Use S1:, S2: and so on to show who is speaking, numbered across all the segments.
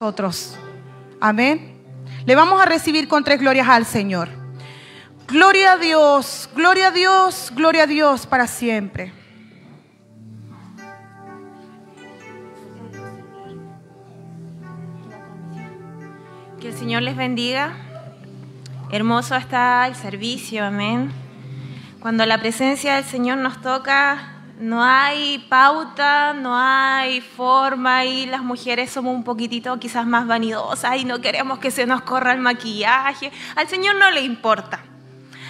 S1: nosotros. Amén. Le vamos a recibir con 3 glorias al Señor. Gloria a Dios, gloria a Dios, gloria a Dios para siempre.
S2: Que el Señor les bendiga. Hermoso está el servicio, amén. Cuando la presencia del Señor nos toca, no hay pauta, no hay forma, y las mujeres somos un poquitito quizás más vanidosas y no queremos que se nos corra el maquillaje. Al Señor no le importa.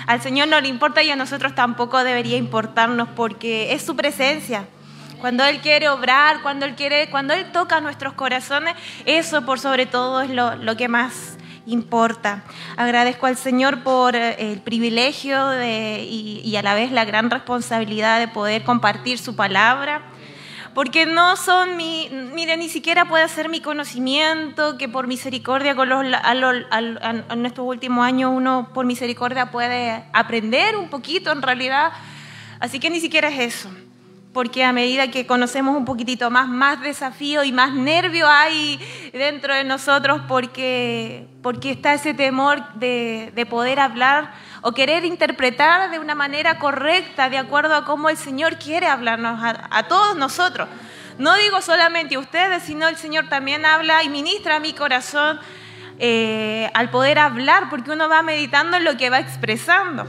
S2: Al Señor no le importa, y a nosotros tampoco debería importarnos, porque es su presencia. Cuando Él quiere obrar, cuando Él toca nuestros corazones, eso por sobre todo es lo que más importa. Agradezco al Señor por el privilegio y a la vez la gran responsabilidad de poder compartir su palabra, porque no son ni siquiera puede ser mi conocimiento, que por misericordia en estos últimos años uno por misericordia puede aprender un poquito en realidad, así que ni siquiera es eso. Porque a medida que conocemos un poquitito más desafío y más nervio hay dentro de nosotros, porque está ese temor de poder hablar o querer interpretar de una manera correcta, de acuerdo a cómo el Señor quiere hablarnos a todos nosotros. No digo solamente a ustedes, sino el Señor también habla y ministra a mi corazón al poder hablar, porque uno va meditando en lo que va expresando.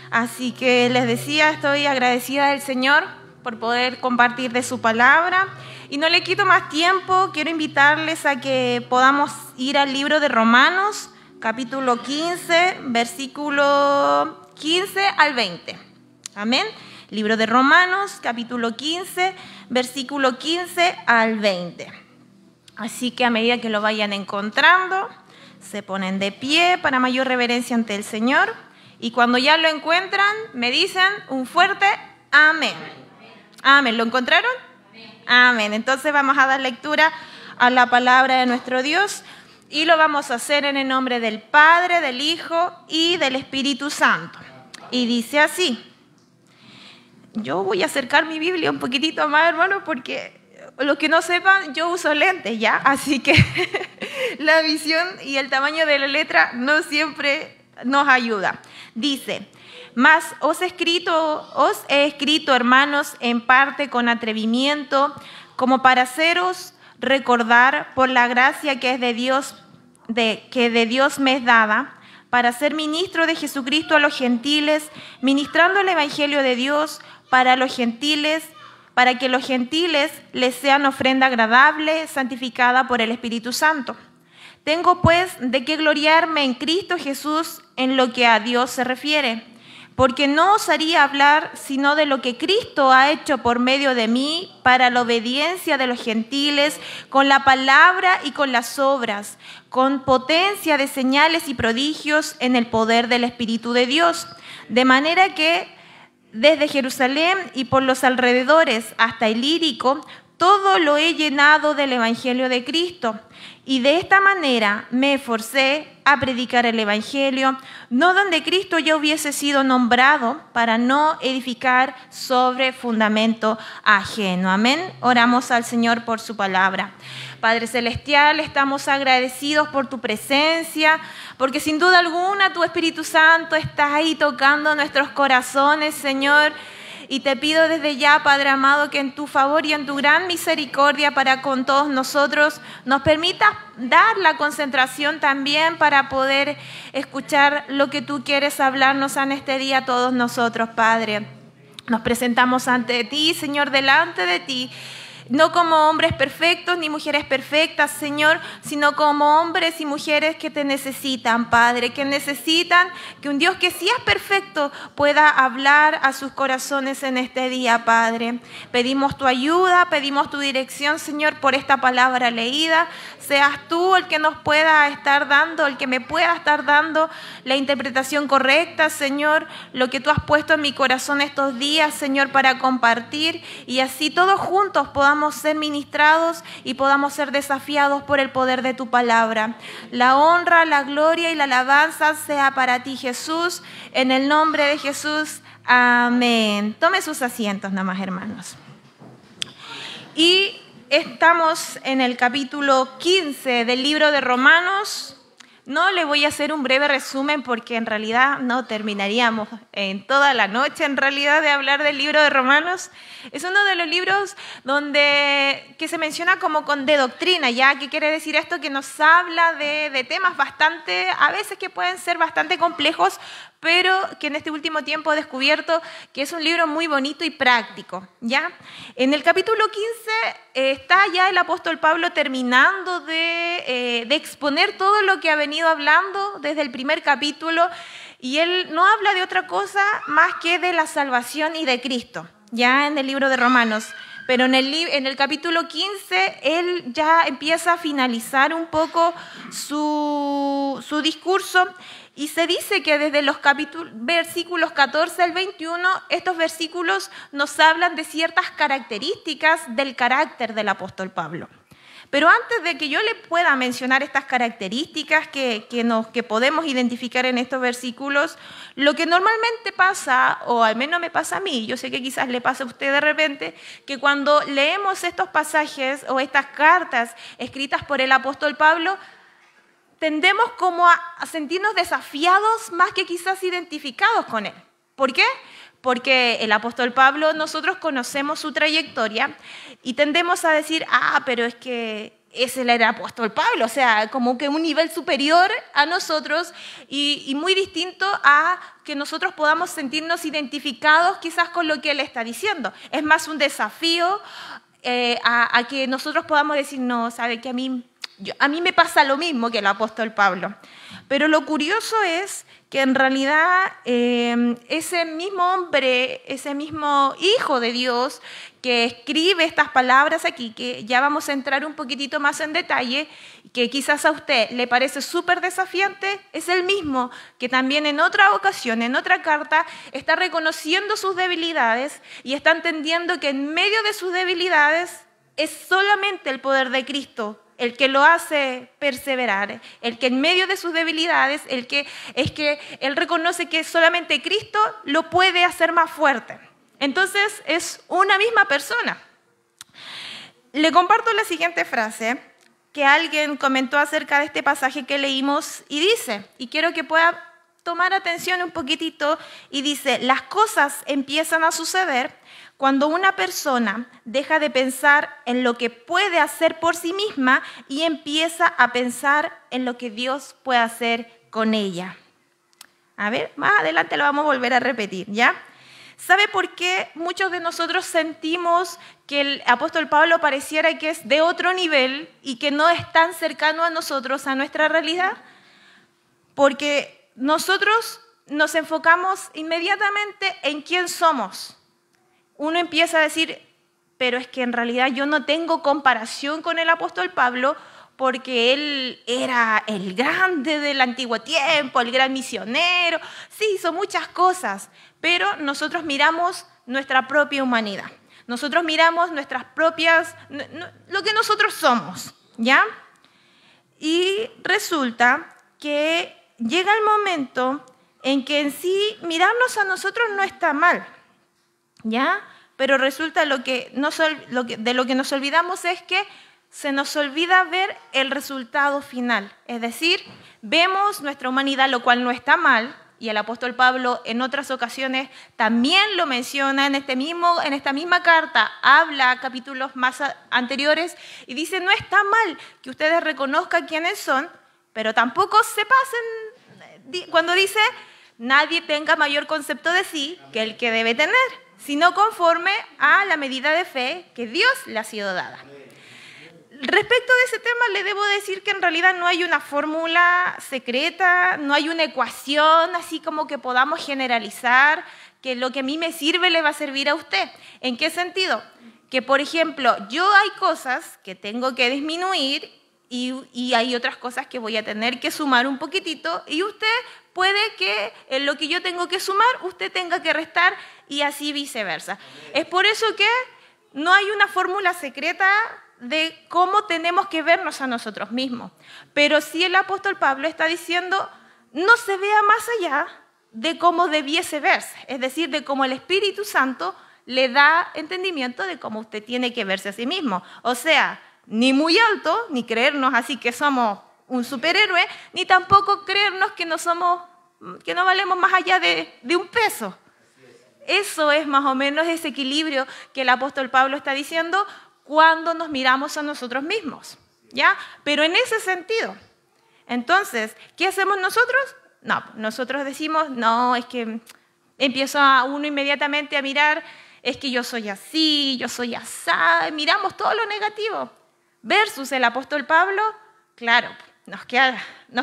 S2: Así que les decía, estoy agradecida del Señor por poder compartir de su palabra. Y no le quito más tiempo, quiero invitarles a que podamos ir al libro de Romanos, capítulo 15, versículo 15 al 20. Amén. Libro de Romanos, capítulo 15, versículo 15 al 20. Así que a medida que lo vayan encontrando, se ponen de pie para mayor reverencia ante el Señor. Y cuando ya lo encuentran, me dicen un fuerte amén. Amén. ¿Lo encontraron? Amén. Entonces vamos a dar lectura a la palabra de nuestro Dios y lo vamos a hacer en el nombre del Padre, del Hijo y del Espíritu Santo. Y dice así. Yo voy a acercar mi Biblia un poquitito más, hermanos, porque los que no sepan, yo uso lentes ya, así que la visión y el tamaño de la letra no siempre nos ayuda. Dice: Mas os he escrito, hermanos, en parte con atrevimiento, como para haceros recordar por la gracia que es que de Dios me es dada, para ser ministro de Jesucristo a los gentiles, ministrando el evangelio de Dios para los gentiles, para que los gentiles les sean ofrenda agradable, santificada por el Espíritu Santo. Tengo pues de qué gloriarme en Cristo Jesús en lo que a Dios se refiere, porque no osaría hablar sino de lo que Cristo ha hecho por medio de mí para la obediencia de los gentiles, con la palabra y con las obras, con potencia de señales y prodigios en el poder del Espíritu de Dios. De manera que desde Jerusalén y por los alrededores hasta Ilírico, todo lo he llenado del Evangelio de Cristo. Y de esta manera me esforcé a predicar el Evangelio, no donde Cristo ya hubiese sido nombrado, para no edificar sobre fundamento ajeno. Amén. Oramos al Señor por su palabra. Padre Celestial, estamos agradecidos por tu presencia, porque sin duda alguna tu Espíritu Santo está ahí tocando nuestros corazones, Señor. Y te pido desde ya, Padre amado, que en tu favor y en tu gran misericordia para con todos nosotros nos permitas dar la concentración también para poder escuchar lo que tú quieres hablarnos en este día a todos nosotros, Padre. Nos presentamos ante ti, Señor, delante de ti. No como hombres perfectos ni mujeres perfectas, Señor, sino como hombres y mujeres que te necesitan, Padre, que necesitan que un Dios que sí es perfecto pueda hablar a sus corazones en este día, Padre. Pedimos tu ayuda, pedimos tu dirección, Señor, por esta palabra leída. Seas tú el que nos pueda estar dando, el que me pueda estar dando la interpretación correcta, Señor, lo que tú has puesto en mi corazón estos días, Señor, para compartir, y así todos juntos podamos ser ministrados y podamos ser desafiados por el poder de tu palabra. La honra, la gloria y la alabanza sea para ti, Jesús, en el nombre de Jesús. Amén. Tome sus asientos, nada más, hermanos. Y Estamos en el capítulo 15 del libro de Romanos. No le voy a hacer un breve resumen porque en realidad no terminaríamos en toda la noche en realidad de hablar del libro de Romanos. Es uno de los libros que se menciona como de doctrina, ¿ya? ¿Qué quiere decir esto? Que nos habla de temas a veces que pueden ser bastante complejos, pero que en este último tiempo he descubierto que es un libro muy bonito y práctico, ¿ya? En el capítulo 15 está ya el apóstol Pablo terminando de exponer todo lo que ha venido hablando desde el primer capítulo, y él no habla de otra cosa más que de la salvación y de Cristo, ya en el libro de Romanos. Pero en el capítulo 15 él ya empieza a finalizar un poco su discurso. Y se dice que desde los versículos 14 al 21, estos versículos nos hablan de ciertas características del carácter del apóstol Pablo. Pero antes de que yo le pueda mencionar estas características que podemos identificar en estos versículos, lo que normalmente pasa, o al menos me pasa a mí, yo sé que quizás le pasa a usted de repente, que cuando leemos estos pasajes o estas cartas escritas por el apóstol Pablo, tendemos como a sentirnos desafiados más que quizás identificados con él. ¿Por qué? Porque el apóstol Pablo, nosotros conocemos su trayectoria y tendemos a decir, pero es que ese era el apóstol Pablo, o sea, como que un nivel superior a nosotros y muy distinto a que nosotros podamos sentirnos identificados quizás con lo que él está diciendo. Es más un desafío a que nosotros podamos decir, no, sabe que a mí me pasa lo mismo que el apóstol Pablo. Pero lo curioso es que en realidad ese mismo hombre, ese mismo hijo de Dios que escribe estas palabras aquí, que ya vamos a entrar un poquitito más en detalle, que quizás a usted le parece súper desafiante, es el mismo que también en otra ocasión, en otra carta, está reconociendo sus debilidades y está entendiendo que en medio de sus debilidades es solamente el poder de Cristo el que lo hace perseverar, el que en medio de sus debilidades, él reconoce que solamente Cristo lo puede hacer más fuerte. Entonces es una misma persona. Le comparto la siguiente frase que alguien comentó acerca de este pasaje que leímos y dice, y quiero que pueda tomar atención un poquitito, y dice, las cosas empiezan a suceder cuando una persona deja de pensar en lo que puede hacer por sí misma y empieza a pensar en lo que Dios puede hacer con ella. A ver, más adelante lo vamos a volver a repetir, ¿ya? ¿Sabe por qué muchos de nosotros sentimos que el apóstol Pablo pareciera que es de otro nivel y que no es tan cercano a nosotros, a nuestra realidad? Porque nosotros nos enfocamos inmediatamente en quién somos. Uno empieza a decir, pero es que en realidad yo no tengo comparación con el apóstol Pablo porque él era el grande del antiguo tiempo, el gran misionero, sí, hizo muchas cosas, pero nosotros miramos nuestra propia humanidad, nosotros miramos nuestras propias, lo que nosotros somos, ¿ya? Y resulta que llega el momento en que en sí mirarnos a nosotros no está mal, ¿ya? Pero resulta de lo que nos olvidamos es que se nos olvida ver el resultado final. Es decir, vemos nuestra humanidad, lo cual no está mal, y el apóstol Pablo en otras ocasiones también lo menciona en esta misma carta, habla capítulos más anteriores y dice, no está mal que ustedes reconozcan quiénes son, pero tampoco se pasen cuando dice, nadie tenga mayor concepto de sí que el que debe tener, sino conforme a la medida de fe que Dios le ha sido dada. Respecto de ese tema, le debo decir que en realidad no hay una fórmula secreta, no hay una ecuación así como que podamos generalizar, que lo que a mí me sirve le va a servir a usted. ¿En qué sentido? Que, por ejemplo, yo hay cosas que tengo que disminuir y hay otras cosas que voy a tener que sumar un poquitito, y usted puede que en lo que yo tengo que sumar, usted tenga que restar, y así viceversa. Es por eso que no hay una fórmula secreta de cómo tenemos que vernos a nosotros mismos. Pero sí el apóstol Pablo está diciendo, no se vea más allá de cómo debiese verse, es decir, de cómo el Espíritu Santo le da entendimiento de cómo usted tiene que verse a sí mismo. O sea, ni muy alto, ni creernos así que somos un superhéroe, ni tampoco creernos que no valemos más allá de un peso. Eso es más o menos ese equilibrio que el apóstol Pablo está diciendo cuando nos miramos a nosotros mismos, ¿ya? Pero en ese sentido. Entonces, ¿qué hacemos nosotros? No, nosotros decimos, no, es que empieza uno inmediatamente a mirar, es que yo soy así, yo soy asá, miramos todo lo negativo. Versus el apóstol Pablo, claro, nos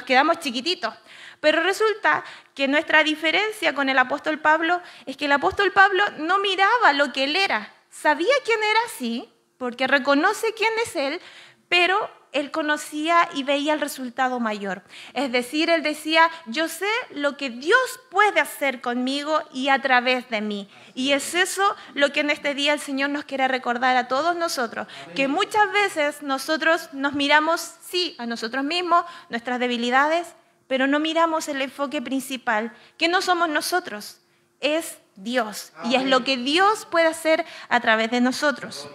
S2: quedamos chiquititos. Pero resulta que nuestra diferencia con el apóstol Pablo es que el apóstol Pablo no miraba lo que él era. Sabía quién era, sí, porque reconoce quién es él, pero él conocía y veía el resultado mayor. Es decir, él decía, yo sé lo que Dios puede hacer conmigo y a través de mí. Y es eso lo que en este día el Señor nos quiere recordar a todos nosotros, que muchas veces nosotros nos miramos, sí, a nosotros mismos, nuestras debilidades, pero no miramos el enfoque principal, que no somos nosotros, es Dios. Y es lo que Dios puede hacer a través de nosotros.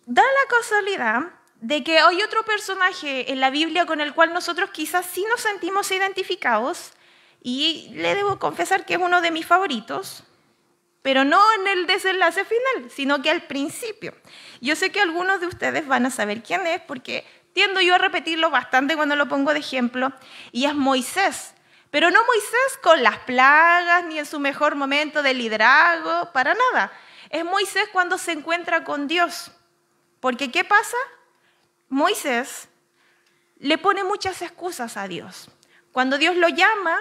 S2: Da la casualidad de que hay otro personaje en la Biblia con el cual nosotros quizás sí nos sentimos identificados, y le debo confesar que es uno de mis favoritos, pero no en el desenlace final, sino que al principio. Yo sé que algunos de ustedes van a saber quién es, porque tiendo yo a repetirlo bastante cuando lo pongo de ejemplo, y es Moisés. Pero no Moisés con las plagas, ni en su mejor momento de liderazgo, para nada. Es Moisés cuando se encuentra con Dios. Porque ¿qué pasa? Moisés le pone muchas excusas a Dios. Cuando Dios lo llama,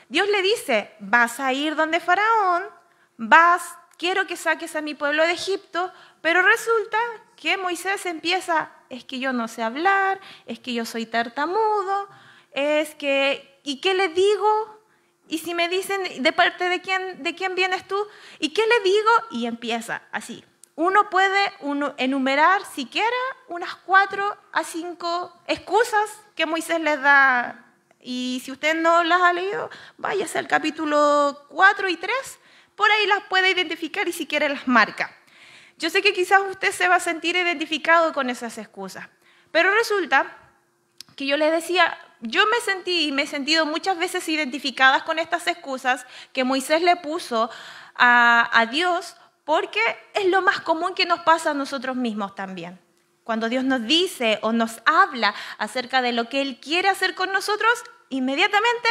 S2: Dios le dice, vas a ir donde Faraón, quiero que saques a mi pueblo de Egipto, pero resulta que Moisés empieza, es que yo no sé hablar, es que yo soy tartamudo, ¿y qué le digo? Y si me dicen, ¿de parte de quién vienes tú? ¿Y qué le digo? Y empieza así. Uno puede enumerar siquiera unas 4 a 5 excusas que Moisés les da. Y si usted no las ha leído, váyase al capítulo 4 y 3, por ahí las puede identificar y si quiere las marca. Yo sé que quizás usted se va a sentir identificado con esas excusas, pero resulta que yo les decía, yo me he sentido muchas veces identificadas con estas excusas que Moisés le puso a Dios, porque es lo más común que nos pasa a nosotros mismos también. Cuando Dios nos dice o nos habla acerca de lo que Él quiere hacer con nosotros, inmediatamente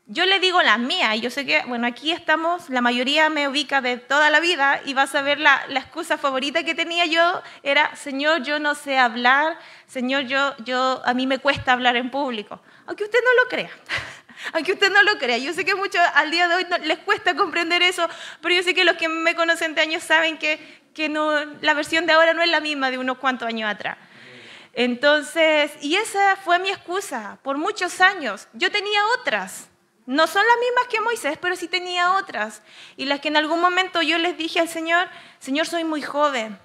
S2: yo le digo las mías. Y yo sé que, bueno, aquí estamos, la mayoría me ubica de toda la vida y vas a ver la excusa favorita que tenía yo era, Señor, yo no sé hablar, Señor, a mí me cuesta hablar en público. Aunque usted no lo crea. Aunque usted no lo crea, yo sé que muchos al día de hoy les cuesta comprender eso, pero yo sé que los que me conocen de años saben que no, la versión de ahora no es la misma de unos cuantos años atrás. Entonces, y esa fue mi excusa por muchos años. Yo tenía otras, no son las mismas que Moisés, pero sí tenía otras. Y las que en algún momento yo les dije al Señor, Señor, soy muy joven,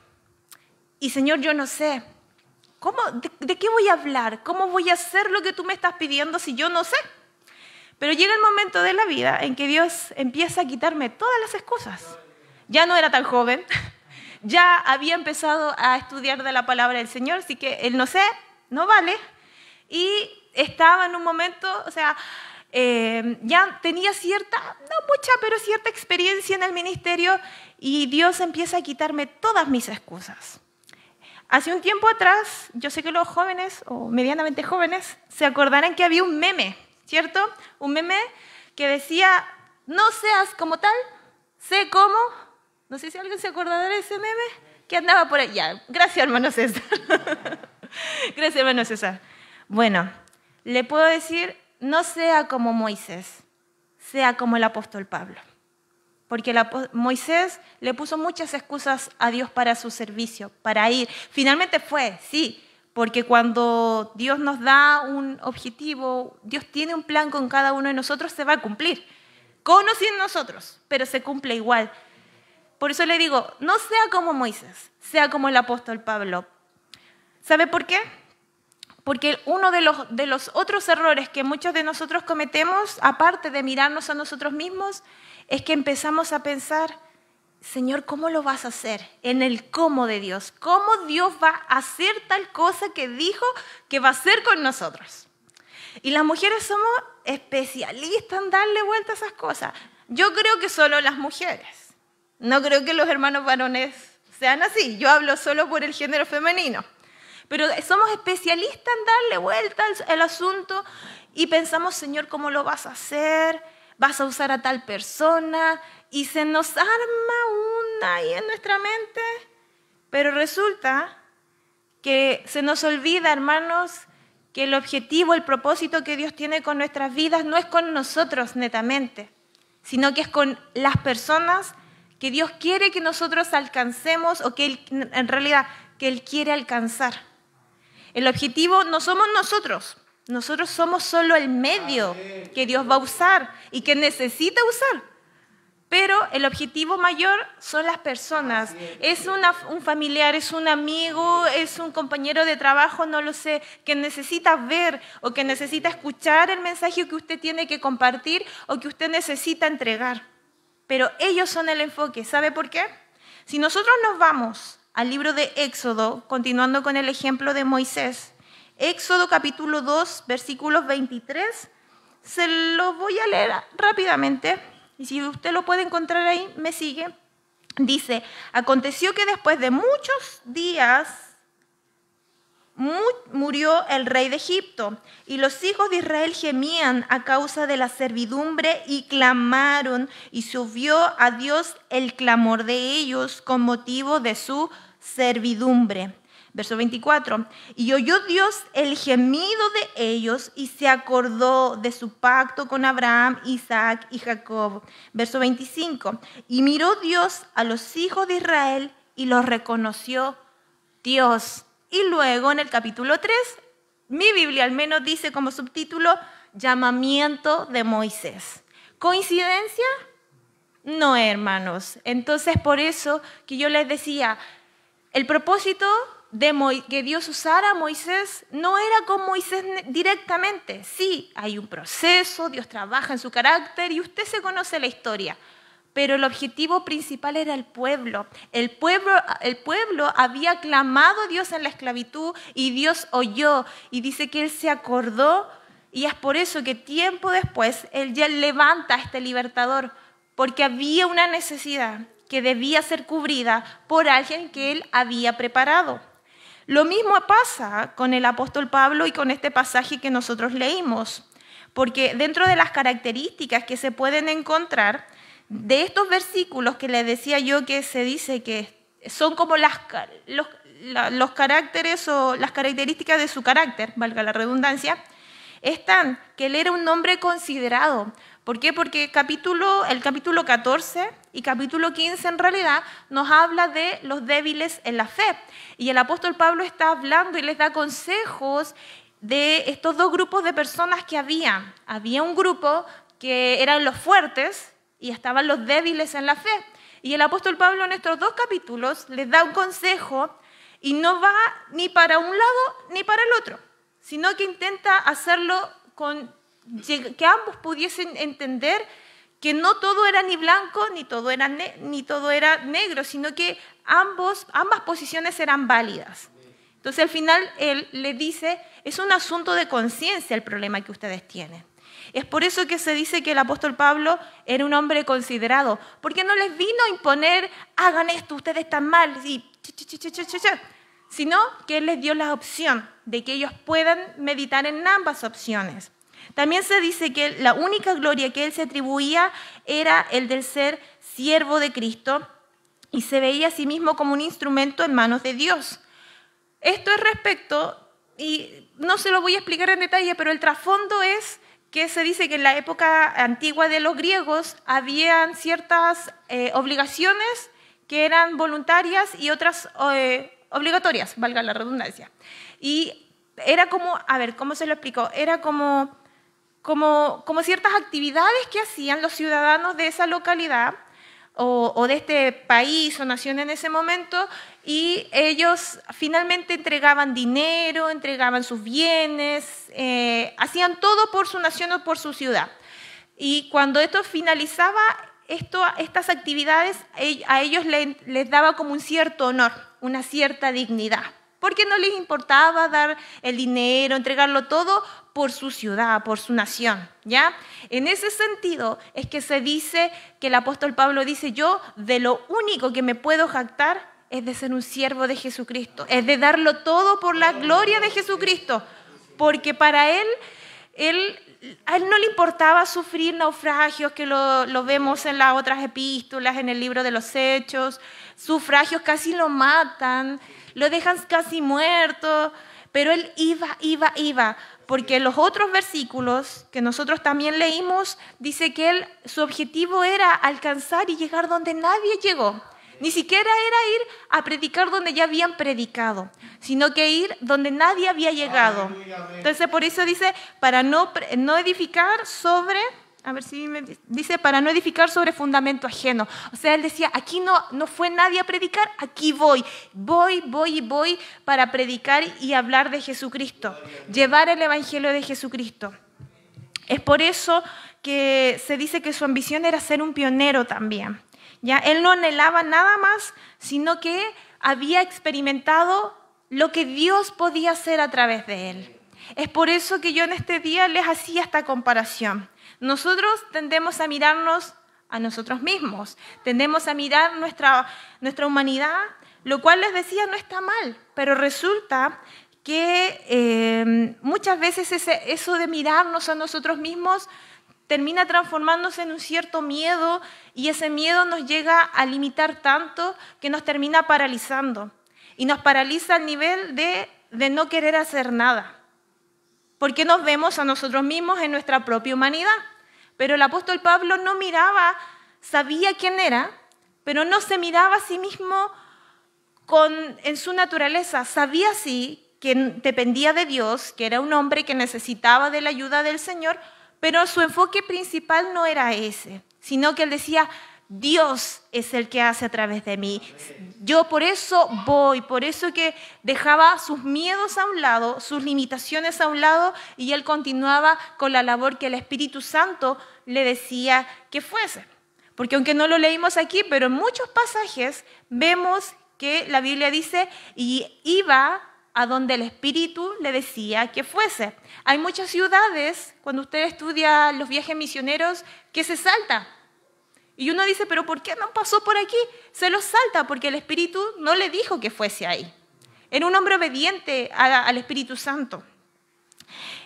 S2: y Señor, yo no sé, ¿de qué voy a hablar? ¿Cómo voy a hacer lo que tú me estás pidiendo si yo no sé? Pero llega el momento de la vida en que Dios empieza a quitarme todas las excusas. Ya no era tan joven, ya había empezado a estudiar de la palabra del Señor, así que el no sé no vale. Y estaba en un momento, o sea, ya tenía no mucha, pero cierta experiencia en el ministerio y Dios empieza a quitarme todas mis excusas. Hace un tiempo atrás, yo sé que los jóvenes o medianamente jóvenes se acordarán que había un meme, ¿cierto? Un meme que decía, no seas como tal, sé como. No sé si alguien se acordará de ese meme que andaba por ahí. Ya, gracias, hermano César. Gracias, hermano César. Bueno, le puedo decir, no sea como Moisés, sea como el apóstol Pablo. Porque Moisés le puso muchas excusas a Dios para su servicio, para ir. Finalmente fue, sí, porque cuando Dios nos da un objetivo, Dios tiene un plan con cada uno de nosotros, se va a cumplir. Con o sin nosotros, pero se cumple igual. Por eso le digo, no sea como Moisés, sea como el apóstol Pablo. ¿Sabe por qué? Porque uno de los otros errores que muchos de nosotros cometemos, aparte de mirarnos a nosotros mismos, es que empezamos a pensar, Señor, ¿cómo lo vas a hacer? En el cómo de Dios. ¿Cómo Dios va a hacer tal cosa que dijo que va a hacer con nosotros? Y las mujeres somos especialistas en darle vuelta a esas cosas. Yo creo que solo las mujeres. No creo que los hermanos varones sean así. Yo hablo solo por el género femenino. Pero somos especialistas en darle vuelta al asunto y pensamos, Señor, ¿cómo lo vas a hacer? ¿Vas a usar a tal persona? Y se nos arma una ahí en nuestra mente. Pero resulta que se nos olvida, hermanos, que el objetivo, el propósito que Dios tiene con nuestras vidas no es con nosotros netamente, sino que es con las personas que Dios quiere que nosotros alcancemos o que en realidad que Él quiere alcanzar. El objetivo no somos nosotros somos solo el medio que Dios va a usar y que necesita usar. Pero el objetivo mayor son las personas. Es un familiar, es un amigo, es un compañero de trabajo, no lo sé, que necesita ver o que necesita escuchar el mensaje que usted tiene que compartir o que usted necesita entregar. Pero ellos son el enfoque. ¿Sabe por qué? Si nosotros nos vamos al libro de Éxodo, continuando con el ejemplo de Moisés, Éxodo capítulo 2, versículos 23, se lo voy a leer rápidamente. Y si usted lo puede encontrar ahí, me sigue. Dice, aconteció que después de muchos días murió el rey de Egipto, y los hijos de Israel gemían a causa de la servidumbre y clamaron, y subió a Dios el clamor de ellos con motivo de su servidumbre. Verso 24, y oyó Dios el gemido de ellos y se acordó de su pacto con Abraham, Isaac y Jacob. Verso 25, y miró Dios a los hijos de Israel y los reconoció Dios. Y luego en el capítulo 3, mi Biblia al menos dice como subtítulo, llamamiento de Moisés. ¿Coincidencia? No, hermanos. Entonces por eso que yo les decía, el propósito que Dios usara a Moisés no era con Moisés directamente. Sí, hay un proceso, Dios trabaja en su carácter y usted se conoce la historia. Pero el objetivo principal era el pueblo. El pueblo había clamado a Dios en la esclavitud y Dios oyó. Y dice que Él se acordó y es por eso que tiempo después Él ya levanta a este libertador. Porque había una necesidad que debía ser cubrida por alguien que Él había preparado. Lo mismo pasa con el apóstol Pablo y con este pasaje que nosotros leímos, porque dentro de las características que se pueden encontrar de estos versículos que les decía yo que se dice que son como los caracteres o las características de su carácter, valga la redundancia, están que él era un hombre considerado. ¿Por qué? Porque el capítulo 14 y capítulo 15 en realidad nos habla de los débiles en la fe. Y el apóstol Pablo está hablando y les da consejos de estos dos grupos de personas que había. Había un grupo que eran los fuertes y estaban los débiles en la fe. Y el apóstol Pablo en estos dos capítulos les da un consejo y no va ni para un lado ni para el otro, sino que intenta hacerlo que ambos pudiesen entender que no todo era ni blanco ni todo era negro, sino que ambas posiciones eran válidas. Entonces al final él le dice, es un asunto de conciencia el problema que ustedes tienen. Es por eso que se dice que el apóstol Pablo era un hombre considerado, porque no les vino a imponer, hagan esto, ustedes están mal, sino que él les dio la opción de que ellos puedan meditar en ambas opciones. También se dice que la única gloria que él se atribuía era el del ser siervo de Cristo y se veía a sí mismo como un instrumento en manos de Dios. Esto es respecto, y no se lo voy a explicar en detalle, pero el trasfondo es que se dice que en la época antigua de los griegos habían ciertas obligaciones que eran voluntarias y otras obligatorias, valga la redundancia. Y era como, a ver, ¿cómo se lo explico? Era como ciertas actividades que hacían los ciudadanos de esa localidad o de este país o nación en ese momento, y ellos finalmente entregaban dinero, entregaban sus bienes, hacían todo por su nación o por su ciudad. Y cuando esto finalizaba, estas actividades a ellos les daba como un cierto honor, una cierta dignidad, porque no les importaba dar el dinero, entregarlo todo por su ciudad, por su nación, ¿ya? En ese sentido es que se dice, que el apóstol Pablo dice, yo de lo único que me puedo jactar es de ser un siervo de Jesucristo, es de darlo todo por la gloria de Jesucristo, porque para a él no le importaba sufrir naufragios, que lo vemos en las otras epístolas, en el libro de los Hechos, sufragios casi lo matan, lo dejan casi muerto, pero él iba, porque en los otros versículos que nosotros también leímos, dice que su objetivo era alcanzar y llegar donde nadie llegó. Ni siquiera era ir a predicar donde ya habían predicado, sino que ir donde nadie había llegado. Entonces, por eso dice, para no edificar sobre, a ver si me dice, para no edificar sobre fundamento ajeno. O sea, él decía, aquí no fue nadie a predicar, aquí voy para predicar y hablar de Jesucristo, llevar el evangelio de Jesucristo. Es por eso que se dice que su ambición era ser un pionero también. ¿Ya? Él no anhelaba nada más, sino que había experimentado lo que Dios podía hacer a través de él. Es por eso que yo en este día les hacía esta comparación. Nosotros tendemos a mirarnos a nosotros mismos, tendemos a mirar nuestra humanidad, lo cual les decía no está mal, pero resulta que muchas veces eso de mirarnos a nosotros mismos termina transformándose en un cierto miedo, y ese miedo nos llega a limitar tanto que nos termina paralizando. Y nos paraliza al nivel de no querer hacer nada. Porque nos vemos a nosotros mismos en nuestra propia humanidad. Pero el apóstol Pablo no miraba, sabía quién era, pero no se miraba a sí mismo en su naturaleza. Sabía sí que dependía de Dios, que era un hombre que necesitaba de la ayuda del Señor, pero su enfoque principal no era ese, sino que él decía, Dios es el que hace a través de mí. Yo por eso voy, por eso que dejaba sus miedos a un lado, sus limitaciones a un lado, y él continuaba con la labor que el Espíritu Santo le decía que fuese. Porque aunque no lo leímos aquí, pero en muchos pasajes vemos que la Biblia dice, y iba a donde el Espíritu le decía que fuese. Hay muchas ciudades, cuando usted estudia los viajes misioneros, que se salta. Y uno dice, pero ¿por qué no pasó por aquí? Se los salta porque el Espíritu no le dijo que fuese ahí. Era un hombre obediente al Espíritu Santo.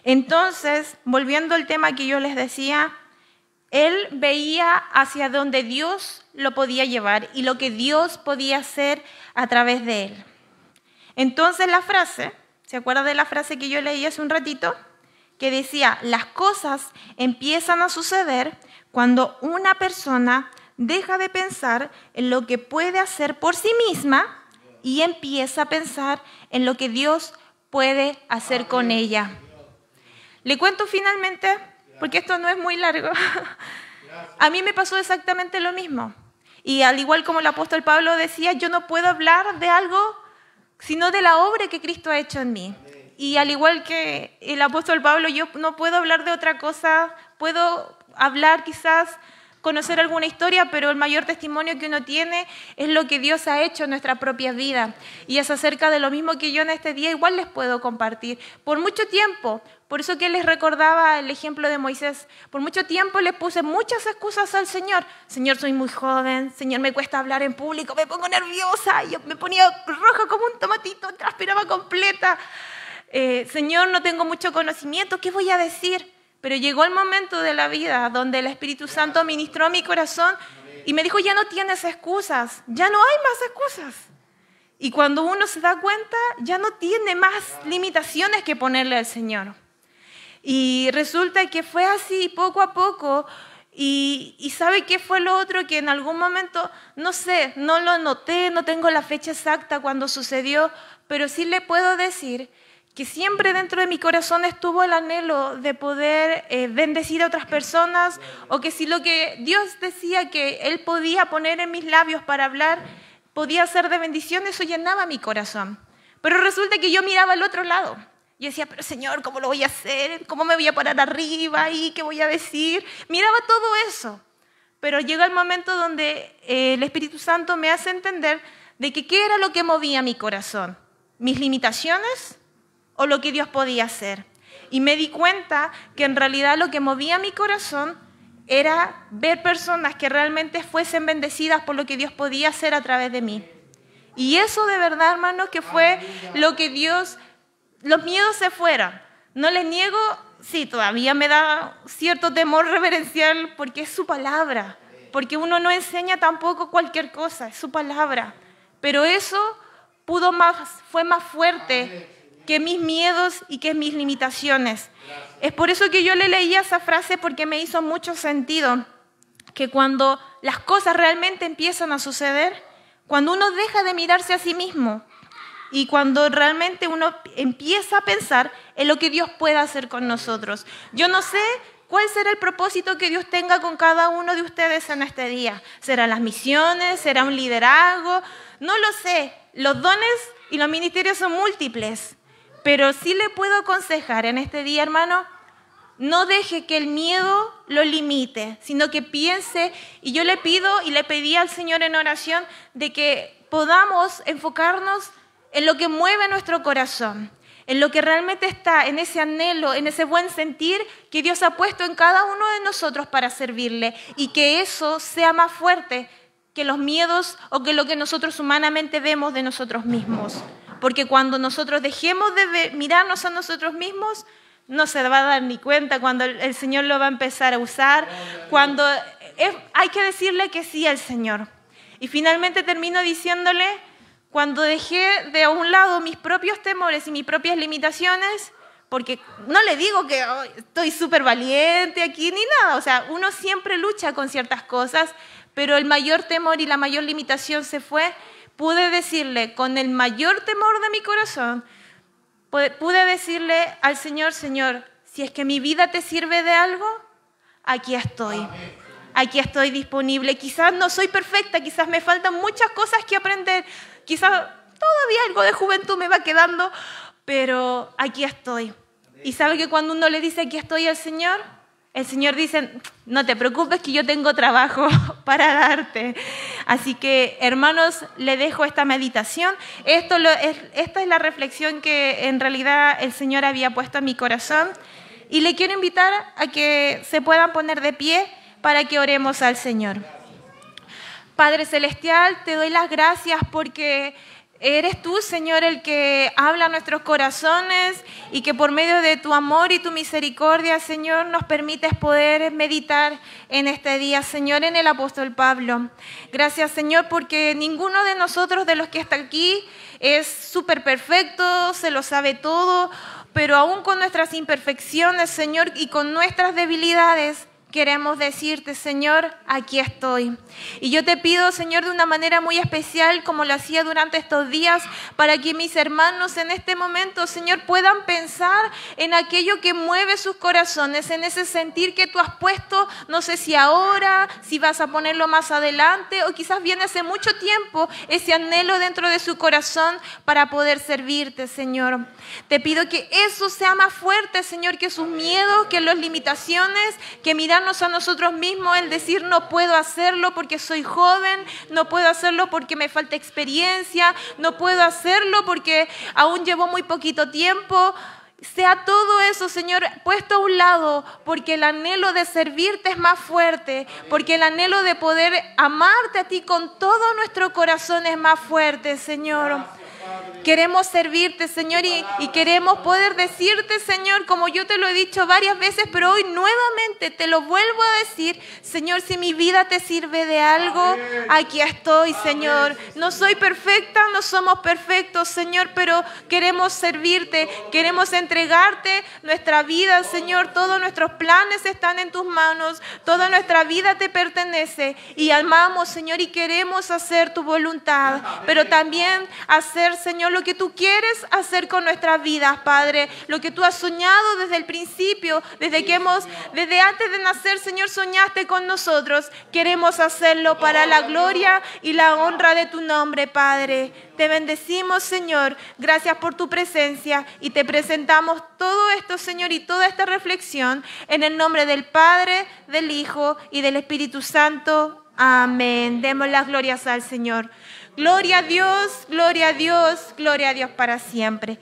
S2: Entonces, volviendo al tema que yo les decía, él veía hacia donde Dios lo podía llevar y lo que Dios podía hacer a través de él. Entonces la frase, ¿se acuerda de la frase que yo leí hace un ratito? Que decía, las cosas empiezan a suceder cuando una persona deja de pensar en lo que puede hacer por sí misma y empieza a pensar en lo que Dios puede hacer con ella. Le cuento finalmente, porque esto no es muy largo. A mí me pasó exactamente lo mismo. Y al igual como el apóstol Pablo decía, yo no puedo hablar de algo sino de la obra que Cristo ha hecho en mí. Y al igual que el apóstol Pablo, yo no puedo hablar de otra cosa, puedo hablar quizás, conocer alguna historia, pero el mayor testimonio que uno tiene es lo que Dios ha hecho en nuestra propia vida. Y es acerca de lo mismo que yo en este día igual les puedo compartir. Por mucho tiempo, por eso que les recordaba el ejemplo de Moisés, por mucho tiempo le puse muchas excusas al Señor. Señor, soy muy joven, Señor, me cuesta hablar en público, me pongo nerviosa, yo me ponía roja como un tomatito, transpiraba completa. Señor, no tengo mucho conocimiento, ¿qué voy a decir? Pero llegó el momento de la vida donde el Espíritu Santo ministró mi corazón y me dijo, ya no tienes excusas, ya no hay más excusas. Y cuando uno se da cuenta, ya no tiene más limitaciones que ponerle al Señor. Y resulta que fue así poco a poco. Y ¿sabe qué fue lo otro? Que en algún momento, no sé, no lo noté, no tengo la fecha exacta cuando sucedió, pero sí le puedo decir que siempre dentro de mi corazón estuvo el anhelo de poder bendecir a otras personas, o que si lo que Dios decía que Él podía poner en mis labios para hablar, podía ser de bendición, eso llenaba mi corazón. Pero resulta que yo miraba al otro lado. Yo decía, pero Señor, ¿cómo lo voy a hacer? ¿Cómo me voy a parar arriba? ¿Y qué voy a decir? Miraba todo eso. Pero llega el momento donde el Espíritu Santo me hace entender de que qué era lo que movía mi corazón. ¿Mis limitaciones o lo que Dios podía hacer? Y me di cuenta que en realidad lo que movía mi corazón era ver personas que realmente fuesen bendecidas por lo que Dios podía hacer a través de mí. Y eso de verdad, hermanos, que fue lo que Dios... Los miedos se fueron. No les niego, sí, todavía me da cierto temor reverencial porque es su palabra. Porque uno no enseña tampoco cualquier cosa, es su palabra. Pero eso fue más fuerte que mis miedos y que mis limitaciones. Es por eso que yo le leía esa frase porque me hizo mucho sentido. Que cuando las cosas realmente empiezan a suceder, cuando uno deja de mirarse a sí mismo, y cuando realmente uno empieza a pensar en lo que Dios puede hacer con nosotros. Yo no sé cuál será el propósito que Dios tenga con cada uno de ustedes en este día. ¿Serán las misiones? ¿Será un liderazgo? No lo sé. Los dones y los ministerios son múltiples. Pero sí le puedo aconsejar en este día, hermano, no deje que el miedo lo limite, sino que piense, y yo le pido y le pedí al Señor en oración de que podamos enfocarnos en lo que mueve nuestro corazón, en lo que realmente está, en ese anhelo, en ese buen sentir que Dios ha puesto en cada uno de nosotros para servirle y que eso sea más fuerte que los miedos o que lo que nosotros humanamente vemos de nosotros mismos. Porque cuando nosotros dejemos de mirarnos a nosotros mismos, no se va a dar ni cuenta cuando el Señor lo va a empezar a usar, cuando hay que decirle que sí al Señor. Y finalmente termino diciéndole, cuando dejé de a un lado mis propios temores y mis propias limitaciones, porque no le digo que estoy súper valiente aquí ni nada, o sea, uno siempre lucha con ciertas cosas, pero el mayor temor y la mayor limitación se fue, pude decirle con el mayor temor de mi corazón, pude decirle al Señor, Señor, si es que mi vida te sirve de algo, aquí estoy. Aquí estoy disponible. Quizás no soy perfecta, quizás me faltan muchas cosas que aprender, quizás todavía algo de juventud me va quedando, pero aquí estoy. Y sabe que cuando uno le dice aquí estoy al Señor, el Señor dice, no te preocupes que yo tengo trabajo para darte. Así que, hermanos, le dejo esta meditación. Esta es la reflexión que en realidad el Señor había puesto en mi corazón. Y le quiero invitar a que se puedan poner de pie para que oremos al Señor. Padre Celestial, te doy las gracias porque eres tú, Señor, el que habla a nuestros corazones y que por medio de tu amor y tu misericordia, Señor, nos permites poder meditar en este día, Señor, en el apóstol Pablo. Gracias, Señor, porque ninguno de nosotros, de los que está aquí, es súper perfecto, se lo sabe todo, pero aún con nuestras imperfecciones, Señor, y con nuestras debilidades, queremos decirte, Señor, aquí estoy. Y yo te pido, Señor, de una manera muy especial, como lo hacía durante estos días, para que mis hermanos en este momento, Señor, puedan pensar en aquello que mueve sus corazones, en ese sentir que tú has puesto, no sé si ahora, si vas a ponerlo más adelante, o quizás viene hace mucho tiempo ese anhelo dentro de su corazón para poder servirte, Señor. Te pido que eso sea más fuerte, Señor, que sus miedos, que las limitaciones, que mirar a nosotros mismos, el decir no puedo hacerlo porque soy joven, no puedo hacerlo porque me falta experiencia, no puedo hacerlo porque aún llevo muy poquito tiempo. Sea todo eso, Señor, puesto a un lado, porque el anhelo de servirte es más fuerte, porque el anhelo de poder amarte a ti con todo nuestro corazón es más fuerte, Señor. Queremos servirte, Señor, y queremos poder decirte, Señor, como yo te lo he dicho varias veces, pero hoy nuevamente te lo vuelvo a decir, Señor, si mi vida te sirve de algo, aquí estoy, Señor. No soy perfecta, no somos perfectos, Señor, pero queremos servirte, queremos entregarte nuestra vida, Señor. Todos nuestros planes están en tus manos, toda nuestra vida te pertenece y amamos, Señor, y queremos hacer tu voluntad, pero también hacer, hacer, Señor, lo que tú quieres hacer con nuestras vidas, Padre. Lo que tú has soñado desde el principio, desde antes de nacer, Señor, soñaste con nosotros. Queremos hacerlo para la gloria y la honra de tu nombre, Padre. Te bendecimos, Señor. Gracias por tu presencia y te presentamos todo esto, Señor, y toda esta reflexión en el nombre del Padre, del Hijo y del Espíritu Santo. Amén. Demos las glorias al Señor. Gloria a Dios, gloria a Dios, gloria a Dios para siempre.